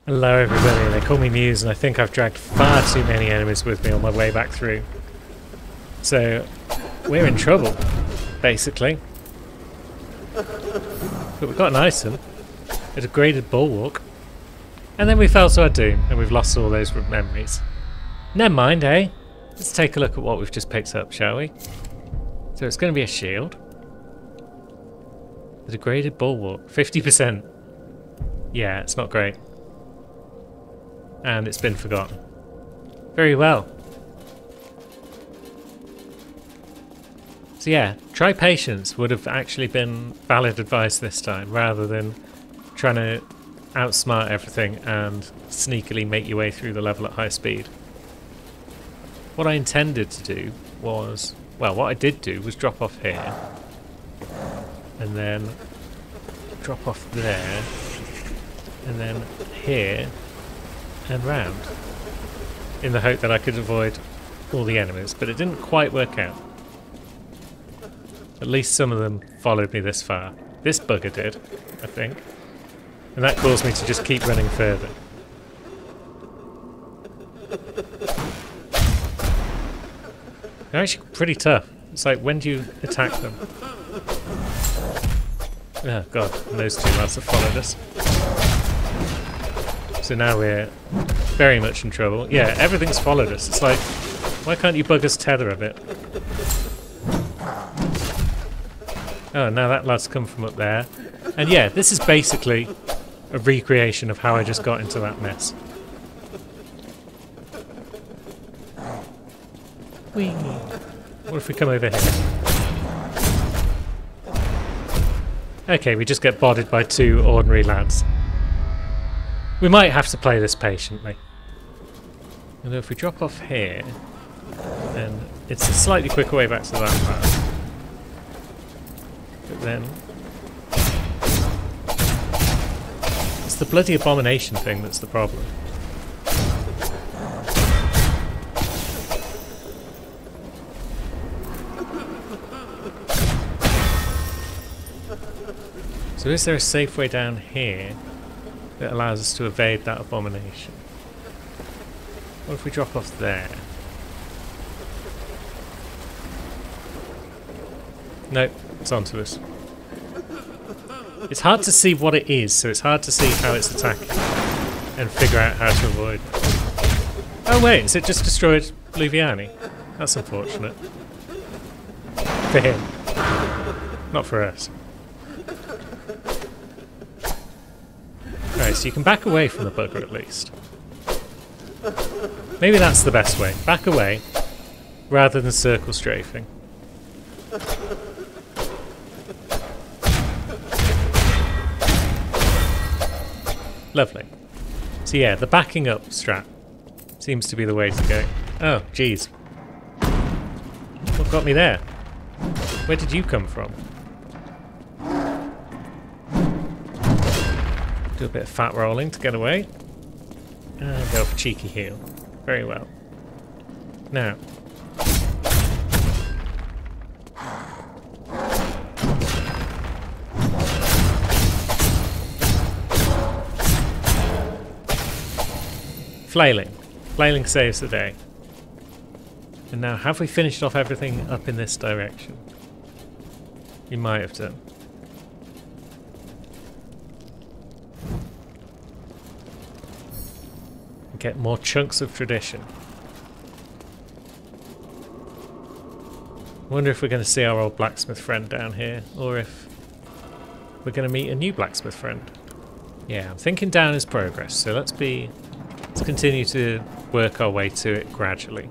Hello everybody, they call me Muse and I think I've dragged far too many enemies with me on my way back through. So, we're in trouble, basically. But we've got an item, a degraded bulwark, and then we fell to our doom and we've lost all those memories. Never mind, eh? Let's take a look at what we've just picked up, shall we? So it's going to be a shield. The degraded bulwark, 50%. Yeah, it's not great. And it's been forgotten. Very well. So yeah, try patience would have actually been valid advice this time, rather than trying to outsmart everything and sneakily make your way through the level at high speed. What I intended to do was, well, what I did do was drop off here, and then drop off there, and then here, and round, in the hope that I could avoid all the enemies, but it didn't quite work out. At least some of them followed me this far. This bugger did, I think, and that caused me to just keep running further. They're actually pretty tough. It's like, when do you attack them? Oh god, and those two lads have followed us. So now we're very much in trouble. Yeah, everything's followed us. It's like, why can't you buggers tether a bit? Oh, now that lad's come from up there. And yeah, this is basically a recreation of how I just got into that mess. Whee! What if we come over here? Okay, we just get bodied by two ordinary lads. We might have to play this patiently. And if we drop off here, then it's a slightly quicker way back to that path. But then it's the bloody abomination thing that's the problem. So is there a safe way down here that allows us to evade that abomination? What if we drop off there? Nope, it's onto us. It's hard to see what it is, so it's hard to see how it's attacking and figure out how to avoid it. Oh wait, is it just destroyed Luviani? That's unfortunate. For him. Not for us. Right, so you can back away from the bugger at least. Maybe that's the best way. Back away, rather than circle strafing. Lovely. So yeah, the backing up strat seems to be the way to go. Oh, jeez. What got me there? Where did you come from? Do a bit of fat rolling to get away. And go for cheeky heal. Very well. Now. Flailing. Flailing saves the day. And now, have we finished off everything up in this direction? We might have done. Get more chunks of tradition. I wonder if we're going to see our old blacksmith friend down here, or if we're going to meet a new blacksmith friend. Yeah, I'm thinking down is progress, so let's continue to work our way to it gradually.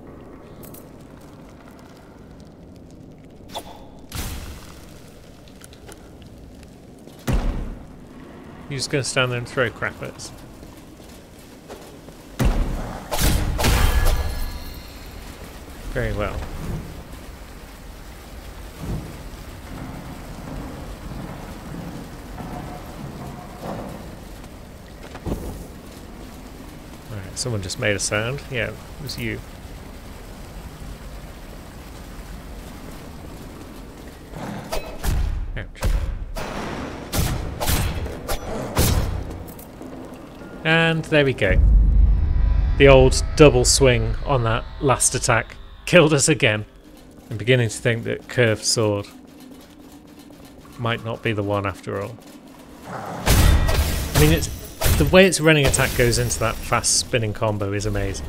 You're just going to stand there and throw crap at us. Very well. Alright, someone just made a sound. Yeah, it was you. Ouch. And there we go. The old double swing on that last attack killed us again. I'm beginning to think that curved sword might not be the one after all. I mean, the way its running attack goes into that fast spinning combo is amazing.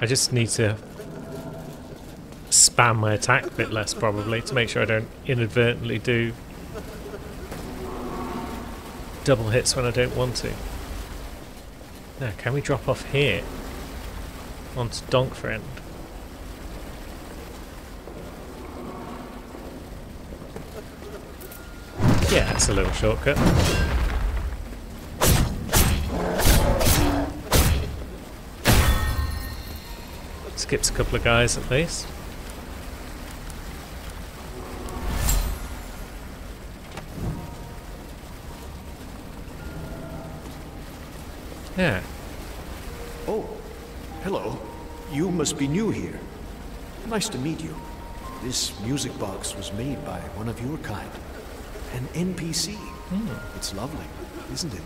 I just need to spam my attack a bit less probably to make sure I don't inadvertently do double hits when I don't want to. Now, can we drop off here onto Donk Friend? Yeah, that's a little shortcut. Skips a couple of guys at least. Yeah. Oh, hello. You must be new here. Nice to meet you. This music box was made by one of your kind. An NPC. It's lovely, isn't it?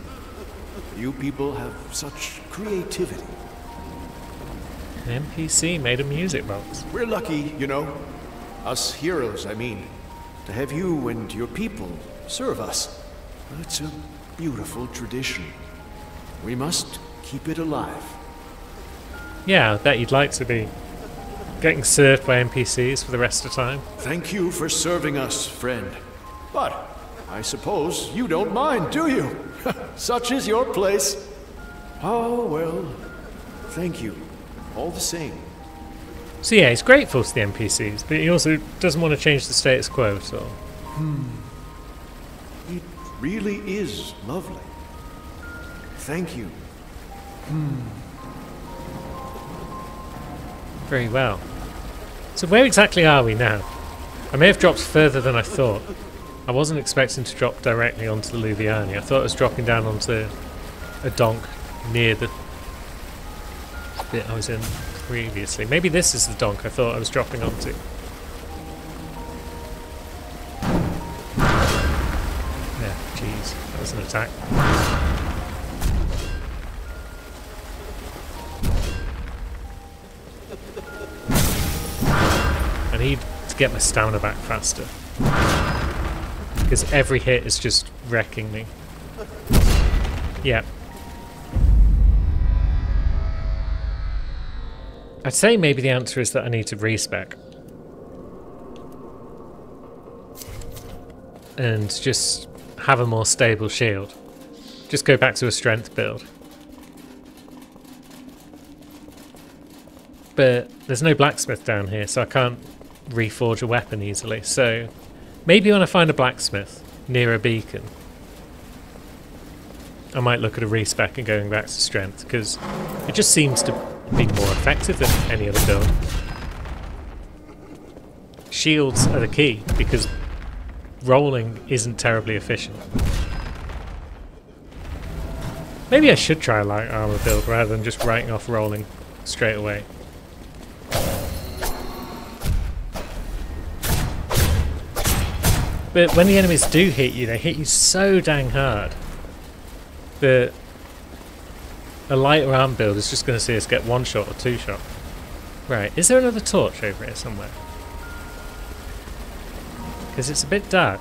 You people have such creativity. An NPC made a music box. We're lucky, you know. Us heroes, I mean. To have you and your people serve us. It's a beautiful tradition. We must keep it alive. Yeah, I bet you'd like to be getting served by NPCs for the rest of the time. Thank you for serving us, friend. But I suppose you don't mind, do you? Such is your place. Oh, well, thank you. All the same. So yeah, he's grateful to the NPCs, but he also doesn't want to change the status quo, so... It really is lovely. Thank you. Very well. So where exactly are we now? I may have dropped further than I thought. I wasn't expecting to drop directly onto the Luviani. I thought I was dropping down onto a donk near the bit I was in previously. Maybe this is the donk I thought I was dropping onto. Yeah, jeez, that was an attack. I need to get my stamina back faster, because every hit is just wrecking me. Yeah. I'd say maybe the answer is that I need to respec. And just have a more stable shield. Just go back to a strength build. But there's no blacksmith down here, so I can't reforge a weapon easily. So maybe when I find a blacksmith near a beacon, I might look at a respec and going back to strength, because it just seems to be more effective than any other build. Shields are the key, because rolling isn't terribly efficient. Maybe I should try a light armor build rather than just writing off rolling straight away. But when the enemies do hit you, they hit you so dang hard that a lighter arm build is just going to see us get one shot or two shot. Right, is there another torch over here somewhere? Because it's a bit dark.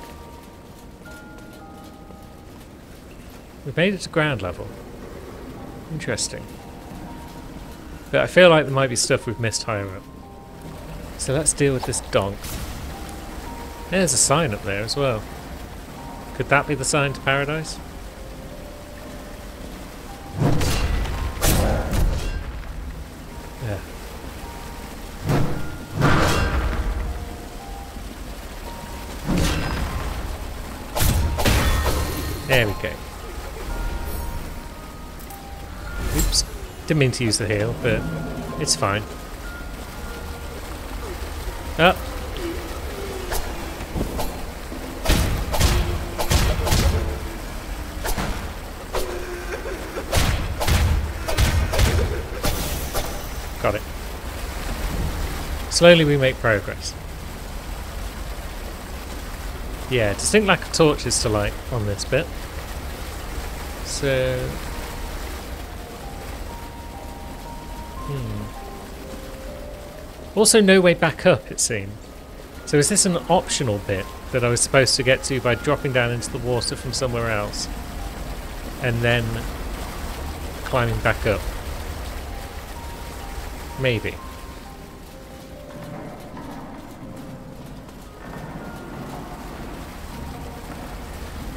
We've made it to ground level. Interesting. But I feel like there might be stuff we've missed higher up. So let's deal with this donk. There's a sign up there as well. Could that be the sign to paradise? Yeah. There we go. Oops. Didn't mean to use the heal, but it's fine. Oh. Got it. Slowly we make progress. Yeah, distinct lack of torches to light on this bit. So Also, no way back up, it seemed. So is this an optional bit that I was supposed to get to by dropping down into the water from somewhere else and then climbing back up? Maybe.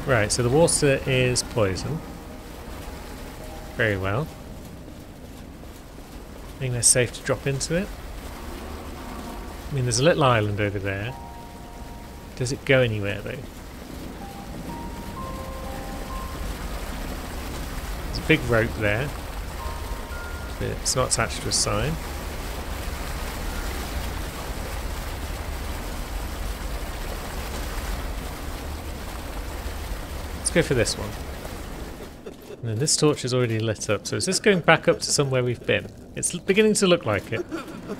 Right, so the water is poison. Very well. I think they're safe to drop into it. I mean, there's a little island over there. Does it go anywhere, though? There's a big rope there. But it's not attached to a sign. Let's go for this one. And then this torch is already lit up, so is this going back up to somewhere we've been? It's beginning to look like it.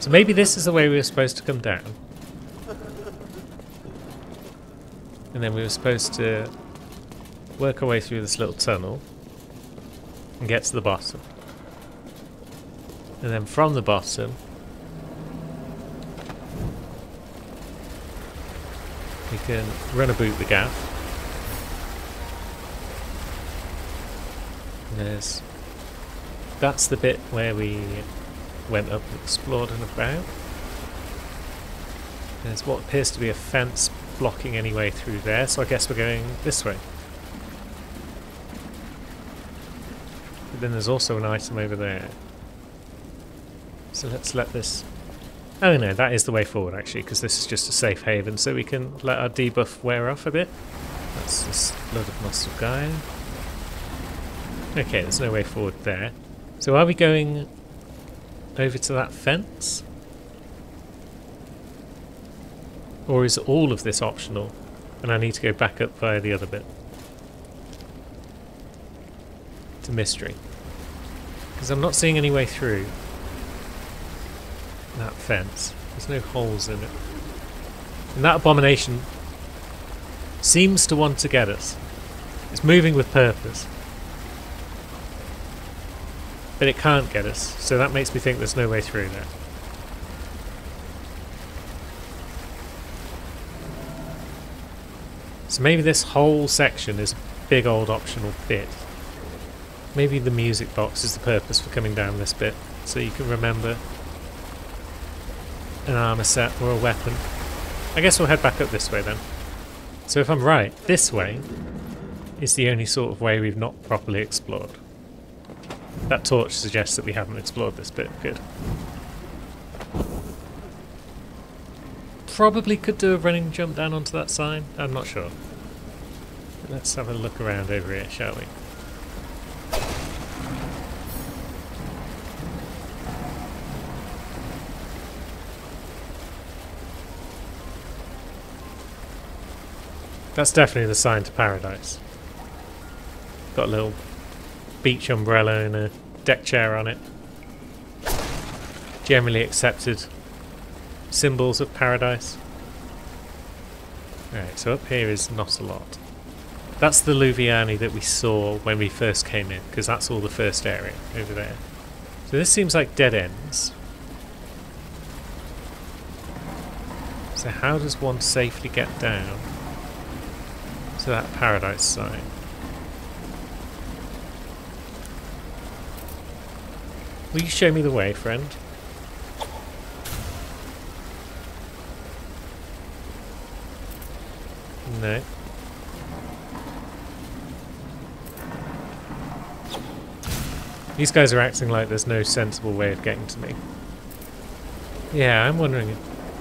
So maybe this is the way we were supposed to come down. And then we were supposed to work our way through this little tunnel and get to the bottom. And then from the bottom we can run a boot the gaff. That's the bit where we went up and explored and about. There's what appears to be a fence blocking any way through there, so I guess we're going this way. But then there's also an item over there. So let's let this... Oh no, that is the way forward actually, because this is just a safe haven, so we can let our debuff wear off a bit. That's this load of muscle guy. Okay, there's no way forward there. So are we going over to that fence? Or is all of this optional and I need to go back up via the other bit? It's a mystery. Because I'm not seeing any way through that fence. There's no holes in it. And that abomination seems to want to get us. It's moving with purpose. But it can't get us, so that makes me think there's no way through there. So maybe this whole section is a big old optional bit. Maybe the music box is the purpose for coming down this bit, so you can remember an armor set or a weapon. I guess we'll head back up this way then. So if I'm right, this way is the only sort of way we've not properly explored. That torch suggests that we haven't explored this bit. Good. Probably could do a running jump down onto that sign. I'm not sure. Let's have a look around over here, shall we? That's definitely the sign to paradise. Got a little beach umbrella and a deck chair on it. Generally accepted symbols of paradise. Alright, so up here is not a lot. That's the Luviani that we saw when we first came in, because that's all the first area over there. So this seems like dead ends. So how does one safely get down to that paradise sign? Will you show me the way, friend? No. These guys are acting like there's no sensible way of getting to me. Yeah, I'm wondering. It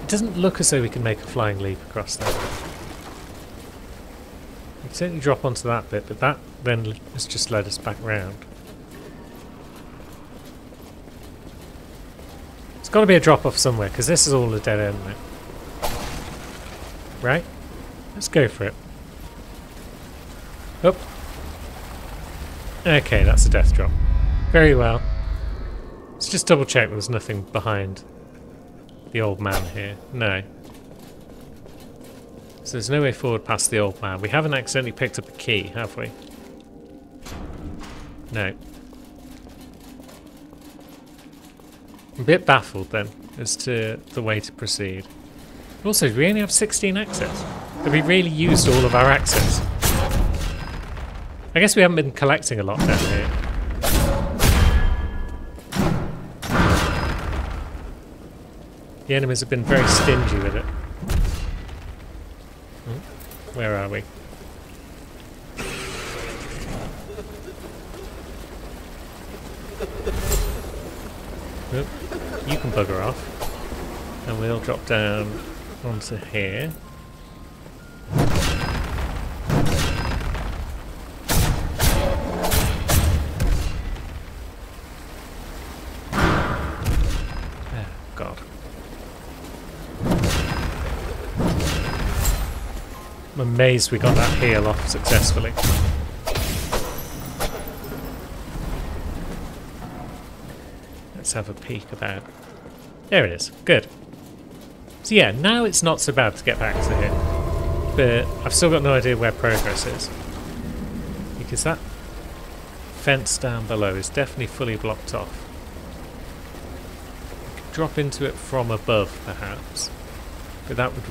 doesn't look as though we can make a flying leap across there. We can certainly drop onto that bit, but that then has just led us back round. It's got to be a drop off somewhere, because this is all a dead end now. Right? Let's go for it. Oh. Okay, that's a death drop. Very well. Let's just double check there's nothing behind the old man here. No. So there's no way forward past the old man. We haven't accidentally picked up a key, have we? No. I'm a bit baffled then as to the way to proceed. Also, do we only have 16 access? Have we really used all of our access? I guess we haven't been collecting a lot down here. The enemies have been very stingy with it. Where are we? Oop, you can bugger off. And we'll drop down onto here. Oh, God. I'm amazed we got that heal off successfully. Let's have a peek about. There it is. Good. So yeah, now it's not so bad to get back to here. But I've still got no idea where progress is. Because that fence down below is definitely fully blocked off. We could drop into it from above, perhaps. But that would...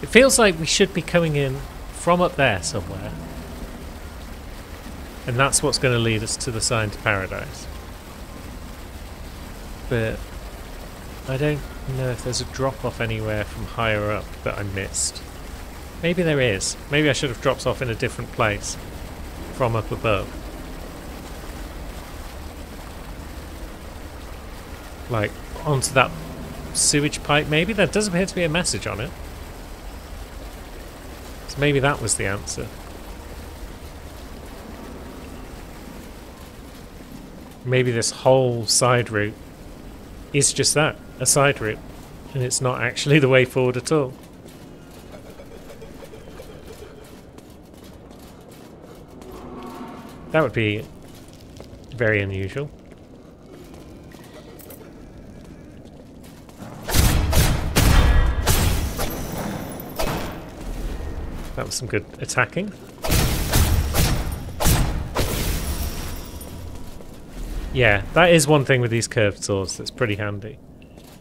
It feels like we should be coming in from up there somewhere. And that's what's going to lead us to the sign to paradise. But I don't know if there's a drop-off anywhere from higher up that I missed. Maybe there is. Maybe I should have dropped off in a different place from up above. Like, onto that sewage pipe maybe? There does appear to be a message on it. So maybe that was the answer. Maybe this whole side route is just that, a side route, and it's not actually the way forward at all. That would be very unusual. That was some good attacking. Yeah, that is one thing with these curved swords that's pretty handy,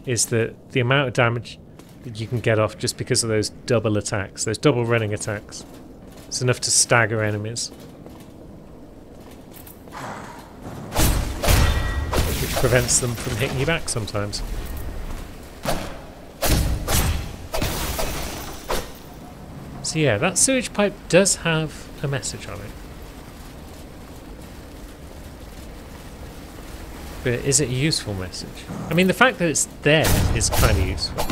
is that the amount of damage that you can get off just because of those double attacks, those double running attacks, it's enough to stagger enemies. Which prevents them from hitting you back sometimes. So yeah, that sewage pipe does have a message on it. But is it a useful message? I mean, the fact that it's there is kind of useful.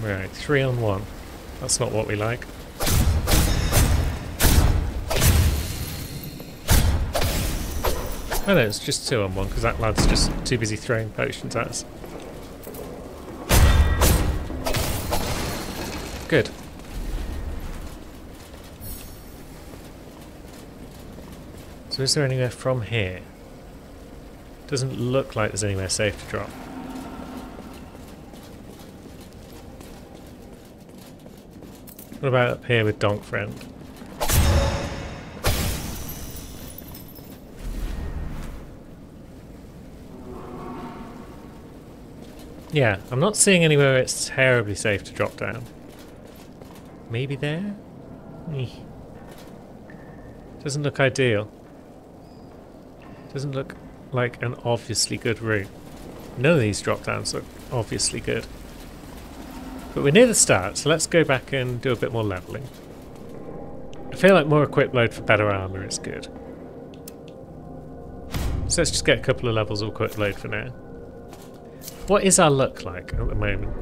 Right, 3 on 1. That's not what we like. Oh no, it's just 2 on 1 because that lad's just too busy throwing potions at us. Good. So is there anywhere from here? Doesn't look like there's anywhere safe to drop. What about up here with Donk Friend? Yeah, I'm not seeing anywhere where it's terribly safe to drop down. Maybe there? Doesn't look ideal. Doesn't look like an obviously good route. None of these drop downs look obviously good. But we're near the start, so let's go back and do a bit more levelling. I feel like more equip load for better armour is good. So let's just get a couple of levels of equip load for now. What is our luck like at the moment?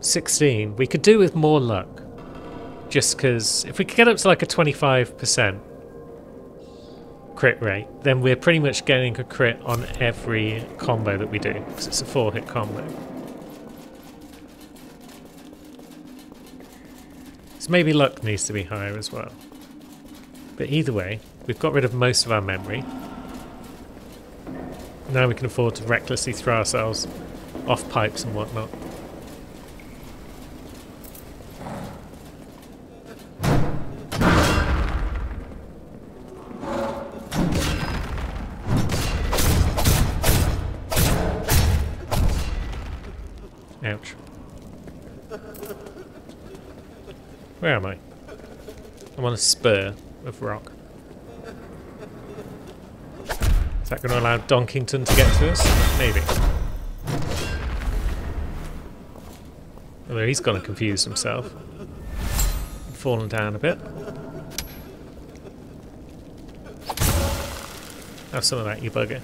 16. We could do with more luck. Just because if we could get up to like a 25% crit rate, then we're pretty much getting a crit on every combo that we do, because it's a 4-hit combo. So maybe luck needs to be higher as well. But either way, we've got rid of most of our memory. Now we can afford to recklessly throw ourselves off pipes and whatnot. Where am I? I'm on a spur of rock. Is that going to allow Donkington to get to us? Maybe. Although he's gone and confused himself. Fallen down a bit. Have some of that, you bugger.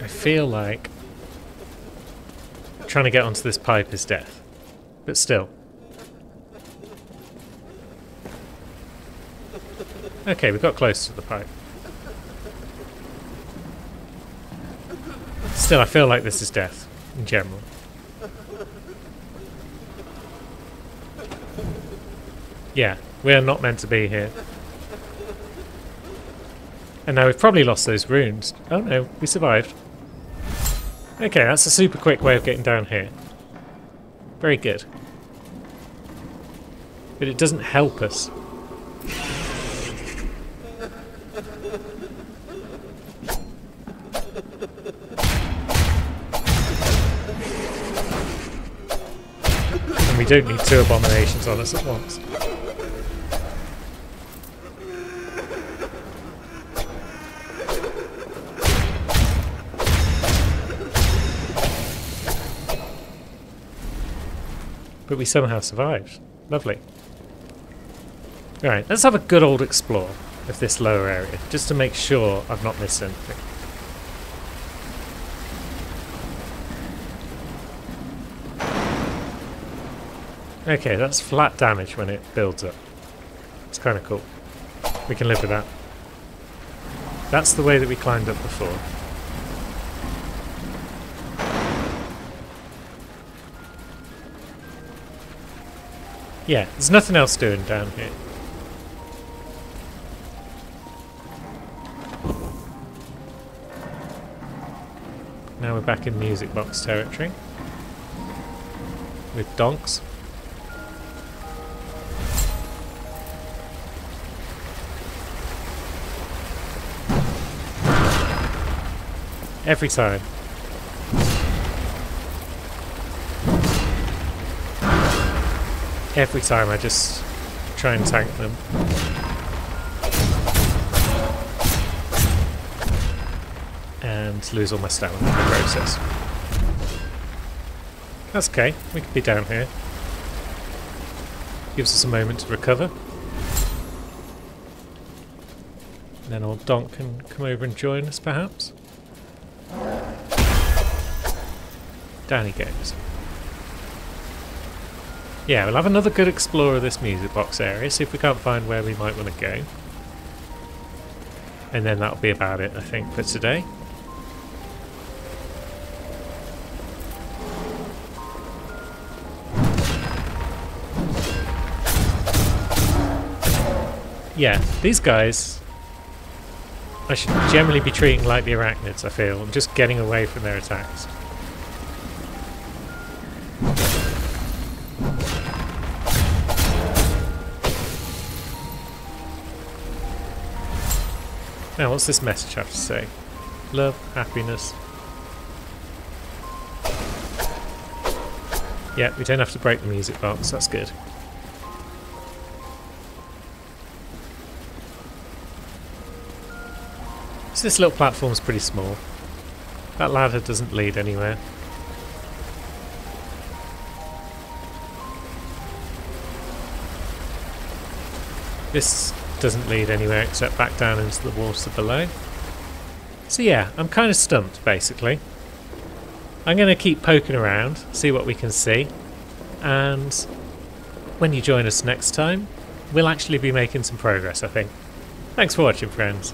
I feel like trying to get onto this pipe is death. But still. Okay, we got close to the pipe. Still, I feel like this is death, in general. Yeah, we're not meant to be here. And now we've probably lost those runes. Oh no, we survived. Okay, that's a super quick way of getting down here. Very good. But it doesn't help us. And we don't need 2 abominations on us at once. But we somehow survived. Lovely. Alright, let's have a good old explore of this lower area, just to make sure I've not missed anything. Okay, that's flat damage when it builds up. It's kind of cool. We can live with that. That's the way that we climbed up before. Yeah, there's nothing else doing down here. Now we're back in music box territory. With donks. Every time. Every time I just try and tank them. And lose all my stamina in the process. That's okay, we can be down here. Gives us a moment to recover. And then old Donk can come over and join us perhaps. Down he goes. Yeah, we'll have another good explore of this music box area, see if we can't find where we might want to go. And then that'll be about it, I think, for today. Yeah, these guys I should generally be treating like the arachnids, I feel. I'm just getting away from their attacks. Now, what's this message have to say? Love, happiness. Yeah, we don't have to break the music box, that's good. So this little platform's pretty small. That ladder doesn't lead anywhere. This doesn't lead anywhere except back down into the water below. So yeah, I'm kind of stumped basically. I'm going to keep poking around, see what we can see, and when you join us next time, we'll actually be making some progress, I think. Thanks for watching, friends.